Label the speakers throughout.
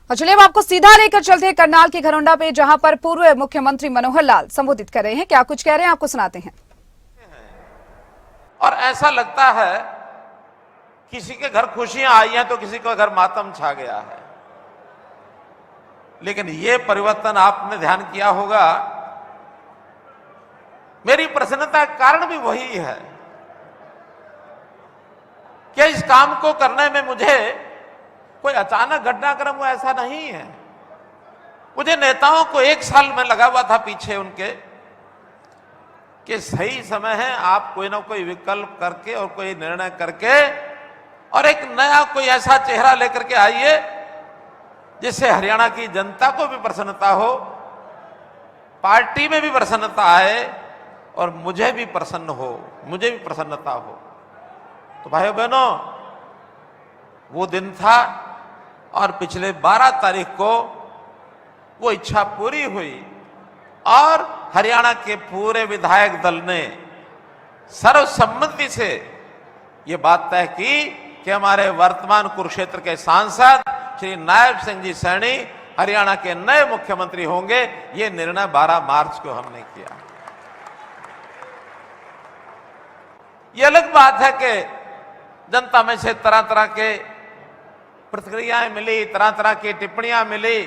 Speaker 1: और चलिए अब आपको सीधा लेकर चलते हैं करनाल के घरौंडा पे, जहां पर पूर्व मुख्यमंत्री मनोहर लाल संबोधित कर रहे हैं। क्या कुछ कह रहे हैं आपको सुनाते हैं।
Speaker 2: और ऐसा लगता है किसी के घर खुशियां आई हैं तो किसी के घर मातम छा गया है। लेकिन ये परिवर्तन आपने ध्यान किया होगा, मेरी प्रसन्नता का कारण भी वही है कि इस काम को करने में मुझे कोई अचानक घटनाक्रम हुआ, ऐसा नहीं है। मुझे नेताओं को 1 साल में लगा हुआ था पीछे उनके कि सही समय है, आप कोई ना कोई विकल्प करके और कोई निर्णय करके और एक नया कोई ऐसा चेहरा लेकर के आइए जिससे हरियाणा की जनता को भी प्रसन्नता हो, पार्टी में भी प्रसन्नता आए और मुझे भी प्रसन्न हो, मुझे भी प्रसन्नता हो। तो भाइयों बहनों, वो दिन था और पिछले 12 तारीख को वो इच्छा पूरी हुई और हरियाणा के पूरे विधायक दल ने सर्वसम्मति से ये बात तय की कि हमारे वर्तमान कुरुक्षेत्र के सांसद श्री नायब सिंह जी सैनी हरियाणा के नए मुख्यमंत्री होंगे। ये निर्णय 12 मार्च को हमने किया। ये अलग बात है कि जनता में से तरह तरह के प्रतिक्रियाएं मिली, तरह तरह की टिप्पणियां मिली।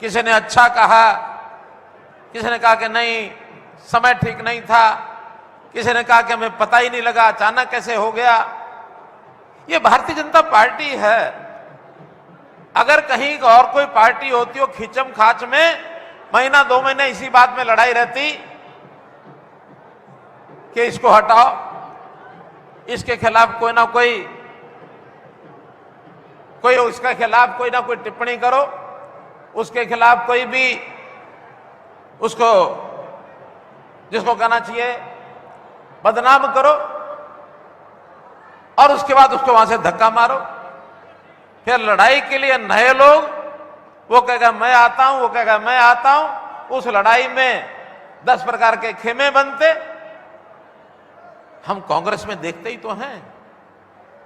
Speaker 2: किसी ने अच्छा कहा, किसी ने कहा कि नहीं समय ठीक नहीं था, किसी ने कहा कि हमें पता ही नहीं लगा, अचानक कैसे हो गया। ये भारतीय जनता पार्टी है। अगर कहीं और कोई पार्टी होती हो खिंचम खाच में महीना 2 महीने इसी बात में लड़ाई रहती कि इसको हटाओ, इसके खिलाफ कोई ना कोई उसके खिलाफ कोई ना कोई टिप्पणी करो, उसके खिलाफ कोई भी उसको जिसको कहना चाहिए बदनाम करो और उसके बाद उसको वहां से धक्का मारो। फिर लड़ाई के लिए नए लोग, वो कहेगा मैं आता हूं, वो कहेगा मैं आता हूं। उस लड़ाई में 10 प्रकार के खेमे बनते। हम कांग्रेस में देखते ही तो हैं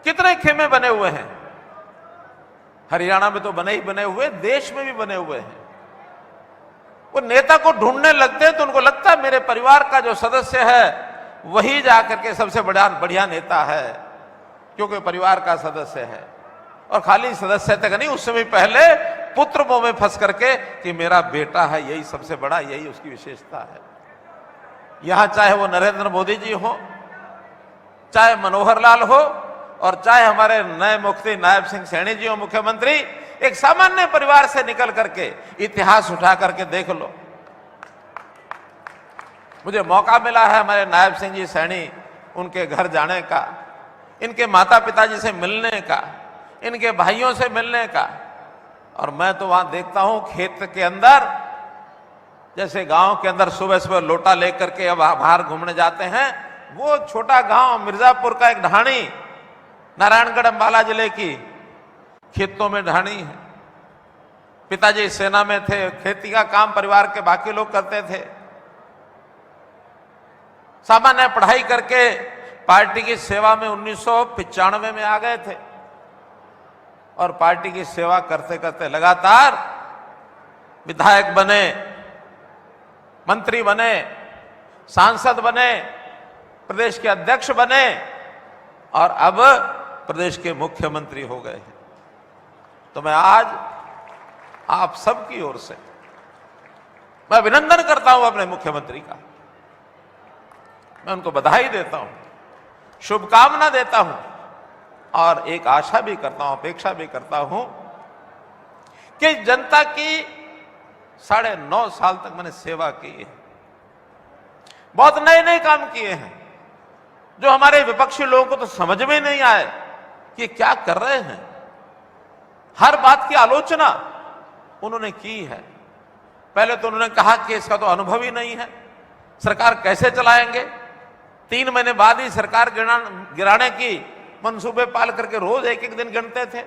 Speaker 2: कितने खेमे बने हुए हैं। हरियाणा में तो बने ही बने हुए, देश में भी बने हुए हैं। वो नेता को ढूंढने लगते हैं तो उनको लगता है मेरे परिवार का जो सदस्य है वही जाकर के सबसे बढ़िया नेता है, क्योंकि परिवार का सदस्य है। और खाली सदस्य तक नहीं, उससे भी पहले पुत्र मोह में फंस करके कि मेरा बेटा है, यही सबसे बड़ा, यही उसकी विशेषता है। यहां चाहे वो नरेंद्र मोदी जी हो, चाहे मनोहर लाल हो और चाहे हमारे नए मुख्यमंत्री नायब सिंह सैनी जी हो मुख्यमंत्री, एक सामान्य परिवार से निकल करके इतिहास उठा करके देख लो। मुझे मौका मिला है हमारे नायब सिंह जी सैनी उनके घर जाने का, इनके माता पिता जी से मिलने का, इनके भाइयों से मिलने का। और मैं तो वहां देखता हूं खेत के अंदर, जैसे गांव के अंदर सुबह सुबह लोटा लेकर के अब बाहर घूमने जाते हैं, वो छोटा गांव मिर्जापुर का एक ढाणी, नारायणगढ़ अंबाला जिले की खेतों में ढाणी है। पिताजी सेना में थे, खेती का काम परिवार के बाकी लोग करते थे। सामान्य पढ़ाई करके पार्टी की सेवा में 1995 में आ गए थे और पार्टी की सेवा करते करते लगातार विधायक बने, मंत्री बने, सांसद बने, प्रदेश के अध्यक्ष बने और अब प्रदेश के मुख्यमंत्री हो गए हैं। तो मैं आज आप सबकी ओर से मैं अभिनंदन करता हूं अपने मुख्यमंत्री का। मैं उनको बधाई देता हूं, शुभकामना देता हूं और एक आशा भी करता हूं, अपेक्षा भी करता हूं कि जनता की 9.5 साल तक मैंने सेवा की है। बहुत नए नए काम किए हैं जो हमारे विपक्षी लोगों को तो समझ में नहीं आए कि क्या कर रहे हैं। हर बात की आलोचना उन्होंने की है। पहले तो उन्होंने कहा कि इसका तो अनुभव ही नहीं है, सरकार कैसे चलाएंगे। 3 महीने बाद ही सरकार गिराने की मंसूबे पाल करके रोज एक एक दिन गिनते थे।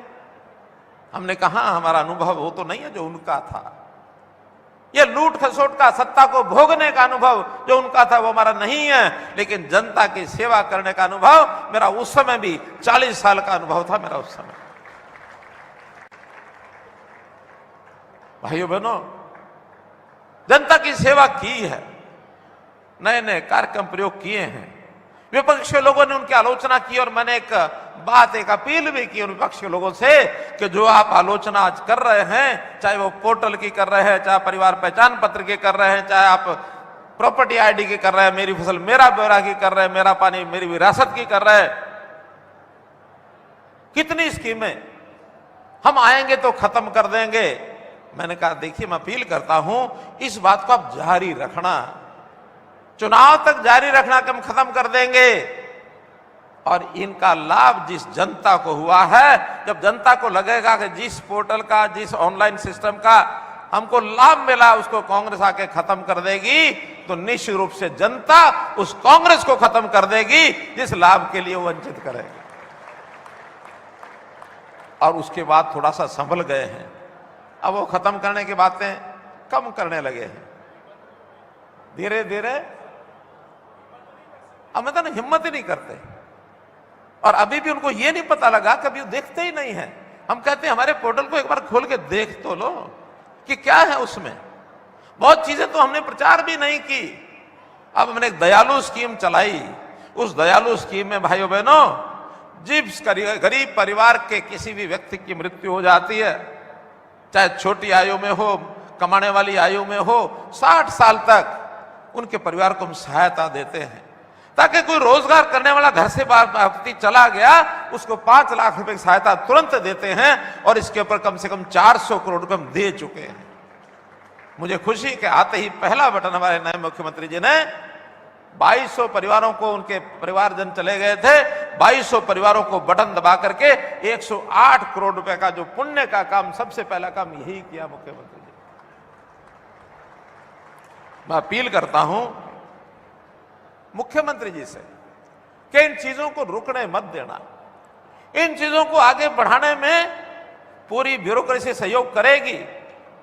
Speaker 2: हमने कहा हमारा अनुभव वो तो नहीं है जो उनका था। ये लूट खसोट का, सत्ता को भोगने का अनुभव जो उनका था वो हमारा नहीं है, लेकिन जनता की सेवा करने का अनुभव मेरा उस समय भी 40 साल का अनुभव था मेरा उस समय। भाइयों बहनों, जनता की सेवा की है, नए नए कार्यक्रम प्रयोग किए हैं। विपक्ष के लोगों ने उनकी आलोचना की और मैंने एक अपील भी की उन विपक्ष के लोगों से कि जो आप आलोचना आज कर रहे हैं, चाहे वो पोर्टल की कर रहे हैं, चाहे परिवार पहचान पत्र की कर रहे हैं, चाहे आप प्रॉपर्टी आईडी की कर रहे हैं, मेरी फसल मेरा ब्यौरा की कर रहे हैं, मेरा पानी मेरी विरासत की कर रहे हैं, कितनी स्कीमें हम आएंगे तो खत्म कर देंगे। मैंने कहा देखिए, मैं अपील करता हूं इस बात को आप जारी रखना, चुनाव तक जारी रखना कि हम खत्म कर देंगे। और इनका लाभ जिस जनता को हुआ है, जब जनता को लगेगा कि जिस पोर्टल का, जिस ऑनलाइन सिस्टम का हमको लाभ मिला उसको कांग्रेस आके खत्म कर देगी, तो निश्चित रूप से जनता उस कांग्रेस को खत्म कर देगी जिस लाभ के लिए वंचित करेगी। और उसके बाद थोड़ा सा संभल गए हैं, अब वो खत्म करने की बातें कम करने लगे हैं धीरे धीरे। अब मतलब हिम्मत ही नहीं करते, और अभी भी उनको ये नहीं पता लगा, कभी देखते ही नहीं है। हम कहते हैं हमारे पोर्टल को एक बार खोल के देख तो लो कि क्या है उसमें। बहुत चीजें तो हमने प्रचार भी नहीं की। अब हमने एक दयालु स्कीम चलाई, उस दयालु स्कीम में भाइयों बहनों, जिस गरीब परिवार के किसी भी व्यक्ति की मृत्यु हो जाती है, चाहे छोटी आयु में हो, कमाने वाली आयु में हो, 60 साल तक उनके परिवार को हम सहायता देते हैं, ताकि कोई रोजगार करने वाला घर से बाहर व्यक्ति चला गया उसको 5 लाख रुपए की सहायता तुरंत देते हैं। और इसके ऊपर कम से कम 400 करोड़ रुपए हम दे चुके हैं। मुझे खुशी के आते ही पहला बटन हमारे नए मुख्यमंत्री जी ने 2200 परिवारों को, उनके परिवारजन चले गए थे, 2200 परिवारों को बटन दबा करके 108 करोड़ रुपए का जो पुण्य का काम, सबसे पहला काम यही किया मुख्यमंत्री जी। मैं अपील करता हूं मुख्यमंत्री जी से कि इन चीजों को रुकने मत देना, इन चीजों को आगे बढ़ाने में पूरी ब्यूरोक्रेसी सहयोग करेगी।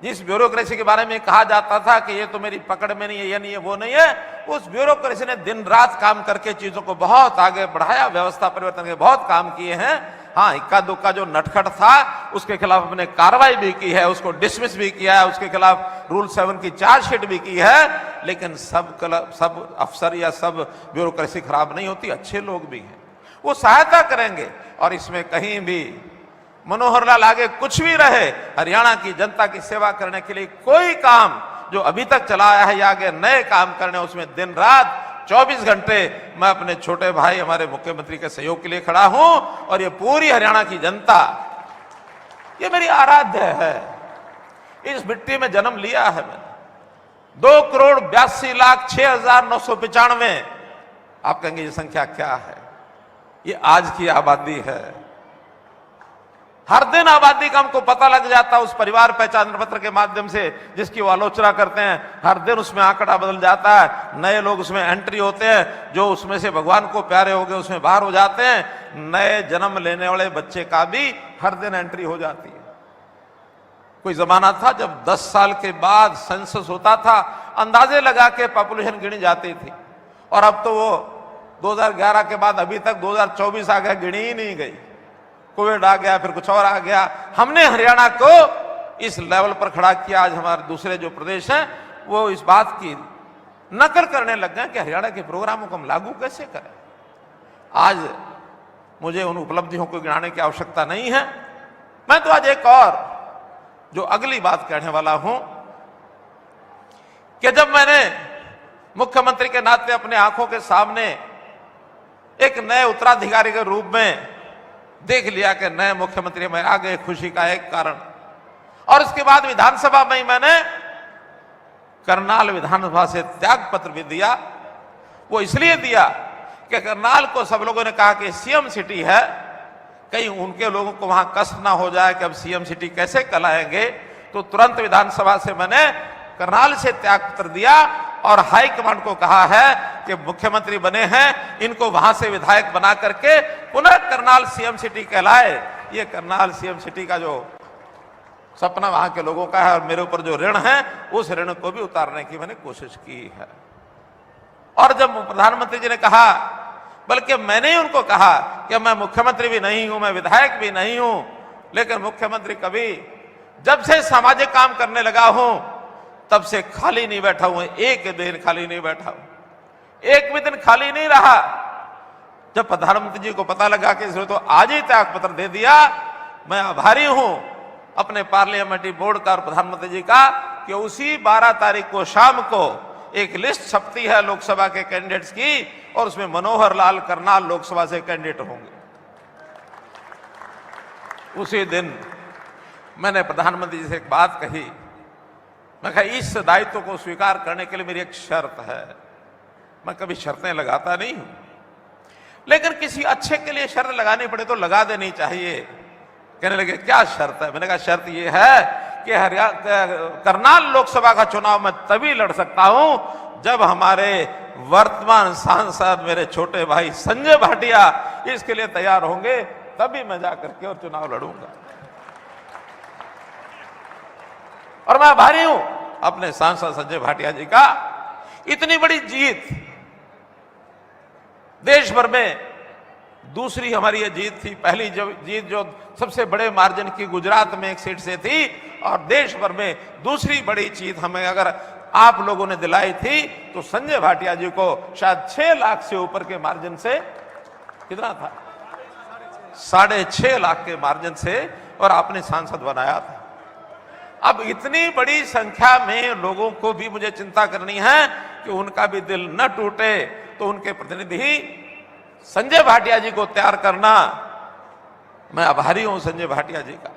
Speaker 2: जिस ब्यूरोक्रेसी के बारे में कहा जाता था कि ये तो मेरी पकड़ में नहीं है, ये नहीं है, वो नहीं है, उस ब्यूरोक्रेसी ने दिन रात काम करके चीजों को बहुत आगे बढ़ाया, व्यवस्था परिवर्तन के बहुत काम किए हैं। हाँ, इक्का दुक्का जो नटखट था उसके खिलाफ हमने कार्रवाई भी की है, उसको डिसमिस भी किया है, उसके खिलाफ रूल 7 की चार्जशीट भी की है। लेकिन सब अफसर या सब ब्यूरोक्रेसी खराब नहीं होती, अच्छे लोग भी हैं, वो सहायता करेंगे। और इसमें कहीं भी मनोहर लाल आगे कुछ भी रहे, हरियाणा की जनता की सेवा करने के लिए कोई काम जो अभी तक चलाया है या आगे नए काम करने, उसमें दिन रात 24 घंटे मैं अपने छोटे भाई हमारे मुख्यमंत्री के सहयोग के लिए खड़ा हूं। और ये पूरी हरियाणा की जनता, ये मेरी आराध्य है, इस मिट्टी में जन्म लिया है मैंने। 2,82,06,995, आप कहेंगे ये संख्या क्या है? ये आज की आबादी है। हर दिन आबादी का हमको पता लग जाता है उस परिवार पहचान पत्र के माध्यम से जिसकी वो आलोचना करते हैं। हर दिन उसमें आंकड़ा बदल जाता है, नए लोग उसमें एंट्री होते हैं, जो उसमें से भगवान को प्यारे हो गए उसमें बाहर हो जाते हैं। नए जन्म लेने वाले बच्चे का भी हर दिन एंट्री हो जाती है। कोई जमाना था जब 10 साल के बाद सेंसस होता था, अंदाजे लगा के पॉपुलेशन गिनी जाती थी, और अब तो वो 2011 के बाद अभी तक 2024 आ गया, गिनी ही नहीं गई। कोविड आ गया, फिर कुछ और आ गया। हमने हरियाणा को इस लेवल पर खड़ा किया। आज हमारे दूसरे जो प्रदेश हैं वो इस बात की नकल करने लग गए कि हरियाणा के प्रोग्रामों को हम लागू कैसे करें। आज मुझे उन उपलब्धियों को गिनाने की आवश्यकता नहीं है। मैं तो आज एक और जो अगली बात कहने वाला हूं कि जब मैंने मुख्यमंत्री के नाते अपने आंखों के सामने एक नए उत्तराधिकारी के रूप में देख लिया कि नए मुख्यमंत्री में आ गए, खुशी का एक कारण। और उसके बाद विधानसभा में मैंने करनाल विधानसभा से त्याग पत्र भी दिया। वो इसलिए दिया कि करनाल को सब लोगों ने कहा कि सीएम सिटी है, कहीं उनके लोगों को वहां कष्ट ना हो जाए कि अब सीएम सिटी कैसे कहलाएंगे। तो तुरंत विधानसभा से मैंने करनाल से त्याग पत्र दिया और हाईकमांड को कहा है कि मुख्यमंत्री बने हैं, इनको वहां से विधायक बना करके पुनः करनाल सीएम सिटी कहलाए। ये करनाल सीएम सिटी का जो सपना वहां के लोगों का है और मेरे ऊपर जो ऋण है, उस ऋण को भी उतारने की मैंने कोशिश की है। और जब प्रधानमंत्री जी ने कहा, बल्कि मैंने ही उनको कहा कि मैं मुख्यमंत्री भी नहीं हूं, मैं विधायक भी नहीं हूं, लेकिन मुख्यमंत्री कभी जब से सामाजिक काम करने लगा हूं तब से खाली नहीं बैठा हूं, एक दिन खाली नहीं बैठा हूं, एक भी दिन खाली नहीं रहा। जब प्रधानमंत्री जी को पता लगा कि इसने तो आज ही त्याग पत्र दे दिया, मैं आभारी हूं अपने पार्लियामेंट्री बोर्ड का और प्रधानमंत्री जी का कि उसी 12 तारीख को शाम को एक लिस्ट छपती है लोकसभा के कैंडिडेट्स की और उसमें मनोहर लाल करनाल लोकसभा से कैंडिडेट होंगे। उसी दिन मैंने प्रधानमंत्री जी से एक बात कही, मैं कहा इस दायित्व को स्वीकार करने के लिए मेरी एक शर्त है। मैं कभी शर्तें लगाता नहीं हूं, लेकिन किसी अच्छे के लिए शर्त लगानी पड़े तो लगा देनी चाहिए। कहने लगे क्या शर्त है? मैंने कहा शर्त यह है कि करनाल लोकसभा का चुनाव मैं तभी लड़ सकता हूं जब हमारे वर्तमान सांसद मेरे छोटे भाई संजय भाटिया इसके लिए तैयार होंगे, तभी मैं जाकर के और चुनाव लड़ूंगा। और मैं आभारी हूं अपने सांसद संजय भाटिया जी का। इतनी बड़ी जीत देश भर में, दूसरी हमारी ये जीत थी। पहली जीत जो सबसे बड़े मार्जिन की गुजरात में एक सीट से थी, और देश भर में दूसरी बड़ी जीत हमें अगर आप लोगों ने दिलाई थी तो संजय भाटिया जी को शायद 6 लाख से ऊपर के मार्जिन से, कितना था, 6.5 लाख के मार्जिन से, और आपने सांसद बनाया था। अब इतनी बड़ी संख्या में लोगों को भी मुझे चिंता करनी है कि उनका भी दिल न टूटे, तो उनके प्रतिनिधि संजय भाटिया जी को तैयार करना। मैं आभारी हूं संजय भाटिया जी का।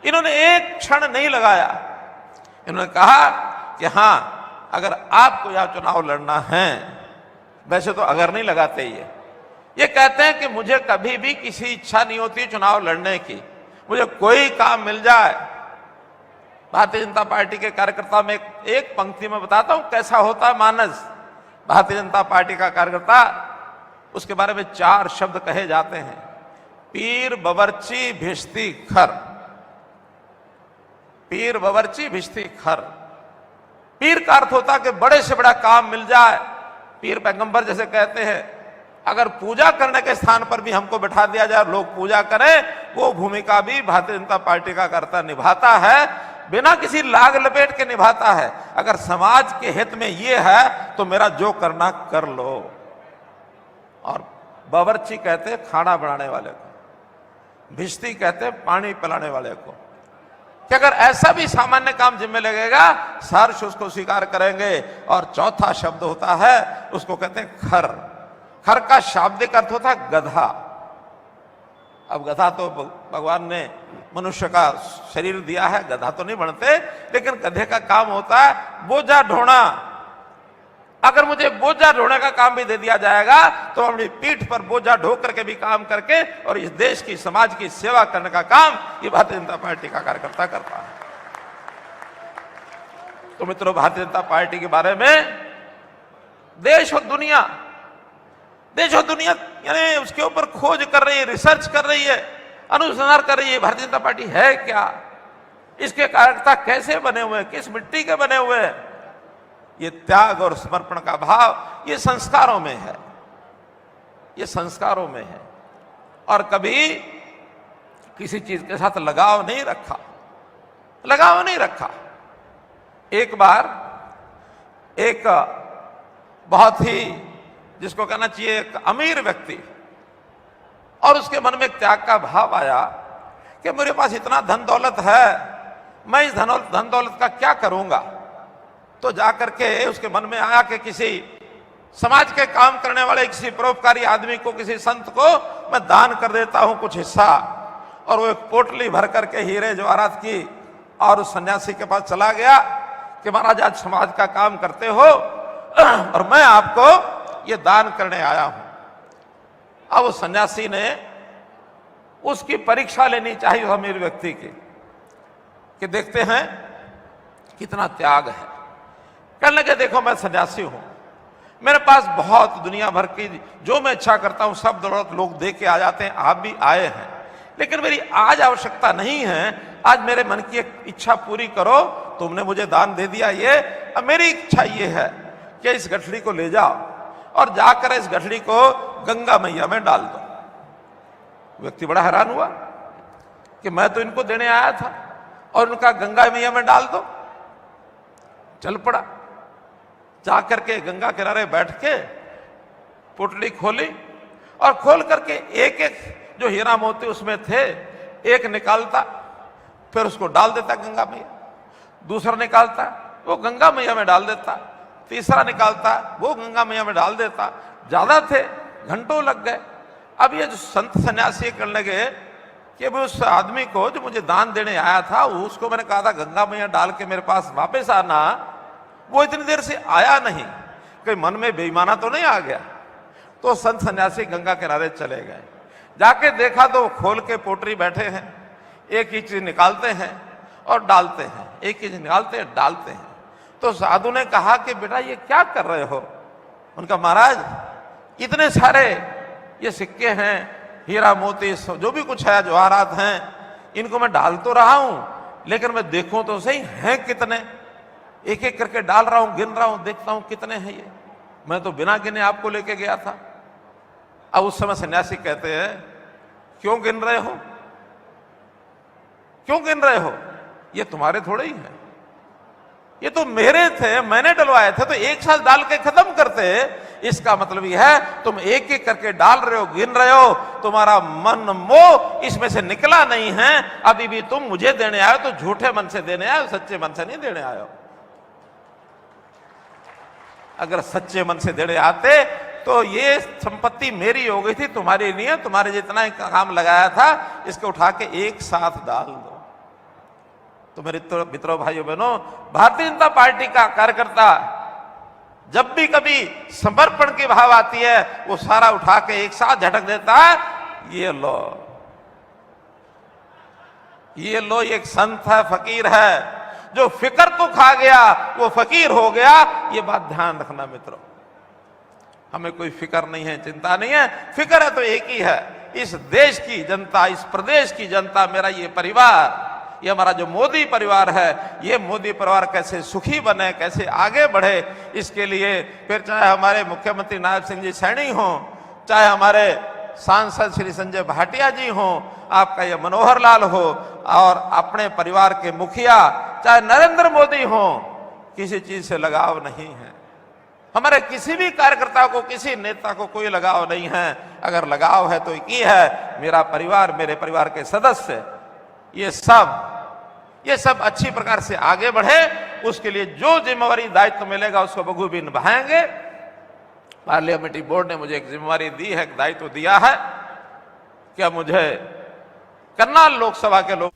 Speaker 2: इन्होंने एक क्षण नहीं लगाया, इन्होंने कहा कि हां अगर आपको यहां चुनाव लड़ना है, वैसे तो अगर नहीं लगाते ये कहते हैं कि मुझे कभी भी किसी इच्छा नहीं होती चुनाव लड़ने की, मुझे कोई काम मिल जाए। भारतीय जनता पार्टी के कार्यकर्ता में एक पंक्ति में बताता हूं कैसा होता है मानस। भारतीय जनता पार्टी का कार्यकर्ता, उसके बारे में 4 शब्द कहे जाते हैं, पीर बवर्ची भिश्ती खर। पीर बवर्ची भिश्ती खर। पीर का अर्थ होता है कि बड़े से बड़ा काम मिल जाए। पीर पैगंबर जैसे कहते हैं, अगर पूजा करने के स्थान पर भी हमको बैठा दिया जाए, लोग पूजा करें, वो भूमिका भी भारतीय जनता पार्टी का कार्यकर्ता निभाता है, बिना किसी लाग लपेट के निभाता है। अगर समाज के हित में ये है तो मेरा जो करना कर लो। और बावर्ची कहते हैं खाना बनाने वाले को, भिश्ती कहते हैं पानी पिलाने वाले को, कि अगर ऐसा भी सामान्य काम जिम्मे लगेगा, सहर्ष उसको स्वीकार करेंगे। और चौथा शब्द होता है, उसको कहते हैं खर। खर का शाब्दिक अर्थ होता है गधा। अब गधा तो भगवान ने मनुष्य का शरीर दिया है, गधा तो नहीं बनते, लेकिन गधे का काम होता है बोझा ढोना। अगर मुझे बोझा ढोने का काम भी दे दिया जाएगा तो अपनी पीठ पर बोझा ढो करके भी काम करके और इस देश की, समाज की सेवा करने का काम ये भारतीय जनता पार्टी का कार्यकर्ता करता है। तो मित्रों, भारतीय जनता पार्टी के बारे में देश और दुनिया यानी उसके ऊपर खोज कर रही है, रिसर्च कर रही है, अनुसंधान कर रही है। भारतीय जनता पार्टी है क्या, इसके कार्यकर्ता कैसे बने हुए हैं, किस मिट्टी के बने हुए हैं। ये त्याग और समर्पण का भाव ये संस्कारों में है, ये संस्कारों में है। और कभी किसी चीज के साथ लगाव नहीं रखा। एक बार एक बहुत ही, जिसको कहना चाहिए, एक अमीर व्यक्ति, और उसके मन में एक त्याग का भाव आया कि मेरे पास इतना धन दौलत है, मैं इस धन दौलत का क्या करूंगा। तो जाकर के उसके मन में आया कि किसी समाज के काम करने वाले, किसी परोपकारी आदमी को, किसी संत को मैं दान कर देता हूं कुछ हिस्सा। और वो एक पोटली भर करके हीरे जवाहरात की और उस सन्यासी के पास चला गया कि महाराज आज समाज का काम करते हो और मैं आपको ये दान करने आया हूं। अब उस सन्यासी ने उसकी परीक्षा लेनी चाहिए उस अमीर व्यक्ति की, कि देखते हैं कितना त्याग है। कहने लगे देखो मैं सन्यासी हूं, मेरे पास बहुत दुनिया भर की जो मैं इच्छा करता हूं सब दौलत लोग दे के आ जाते हैं, आप भी आए हैं, लेकिन मेरी आज आवश्यकता नहीं है। आज मेरे मन की एक इच्छा पूरी करो, तुमने मुझे दान दे दिया ये, अब मेरी इच्छा ये है कि इस गठरी को ले जाओ और जाकर इस गठरी को गंगा मैया में डाल दो। व्यक्ति बड़ा हैरान हुआ कि मैं तो इनको देने आया था, और उनका गंगा मैया में डाल दो। चल पड़ा, जाकर के गंगा किनारे बैठ के पोटली खोली और खोल करके एक एक जो हीरा मोती उसमें थे एक निकालता, फिर उसको डाल देता गंगा मैया, दूसरा निकालता वो गंगा मैया में डाल देता, तीसरा निकालता वो गंगा मैया में डाल देता। ज्यादा थे, घंटों लग गए। अब ये जो संत सन्यासी करने लगे कि अभी उस आदमी को जो मुझे दान देने आया था उसको मैंने कहा था गंगा मैया डाल के मेरे पास वापस आना, वो इतनी देर से आया नहीं, कहीं मन में बेईमाना तो नहीं आ गया। तो संत सन्यासी गंगा किनारे चले गए, जाके देखा तो खोल के पोटरी बैठे हैं, एक ही चीज निकालते हैं और डालते हैं, एक ही चीज निकालते हैं डालते हैं। तो साधु ने कहा कि बेटा ये क्या कर रहे हो? उनका महाराज इतने सारे ये सिक्के हैं, हीरा मोती जो भी कुछ है, जवाहरात हैं, इनको मैं डाल तो रहा हूं, लेकिन मैं देखूं तो सही हैं कितने, एक एक करके डाल रहा हूं, गिन रहा हूं, देखता हूं कितने हैं ये। मैं तो बिना गिने आपको लेके गया था। अब उस समय सन्यासी कहते हैं क्यों गिन रहे हो, क्यों गिन रहे हो? ये तुम्हारे थोड़े ही हैं, ये तो मेरे थे, मैंने डलवाए थे, तो एक साथ डाल के खत्म करते। इसका मतलब यह है तुम एक एक करके डाल रहे हो, गिन रहे हो, तुम्हारा मन मोह इसमें से निकला नहीं है। अभी भी तुम मुझे देने आए हो तो झूठे मन से देने आए हो, सच्चे मन से नहीं देने आए हो। अगर सच्चे मन से देने आते तो ये संपत्ति मेरी हो गई थी, तुम्हारी नहीं है। तुम्हारे जितना ही काम लगाया था इसको उठा के एक साथ डाल दो। तो मेरे मित्रों, भाइयों बहनों, भारतीय जनता पार्टी का कार्यकर्ता जब भी कभी समर्पण की भाव आती है वो सारा उठा के एक साथ झटक देता है। ये लो, ये लो, एक संत है, फकीर है, जो फिक्र को खा गया वो फकीर हो गया। ये बात ध्यान रखना मित्रों, हमें कोई फिक्र नहीं है, चिंता नहीं है। फिक्र है तो एक ही है, इस देश की जनता, इस प्रदेश की जनता, मेरा ये परिवार, ये हमारा जो मोदी परिवार है, ये मोदी परिवार कैसे सुखी बने, कैसे आगे बढ़े, इसके लिए फिर चाहे हमारे मुख्यमंत्री नायब सिंह जी सैनी हों, चाहे हमारे सांसद श्री संजय भाटिया जी हों, आपका ये मनोहर लाल हो, और अपने परिवार के मुखिया चाहे नरेंद्र मोदी हों, किसी चीज से लगाव नहीं है। हमारे किसी भी कार्यकर्ता को, किसी नेता को कोई लगाव नहीं है। अगर लगाव है तो एक ही है, मेरा परिवार, मेरे परिवार के सदस्य, ये सब अच्छी प्रकार से आगे बढ़े। उसके लिए जो जिम्मेवारी, दायित्व मिलेगा उसको बखूबी निभाएंगे। पार्लियामेंट्री बोर्ड ने मुझे एक जिम्मेवारी दी है, एक दायित्व दिया है कि मुझे करनाल लोकसभा के लोग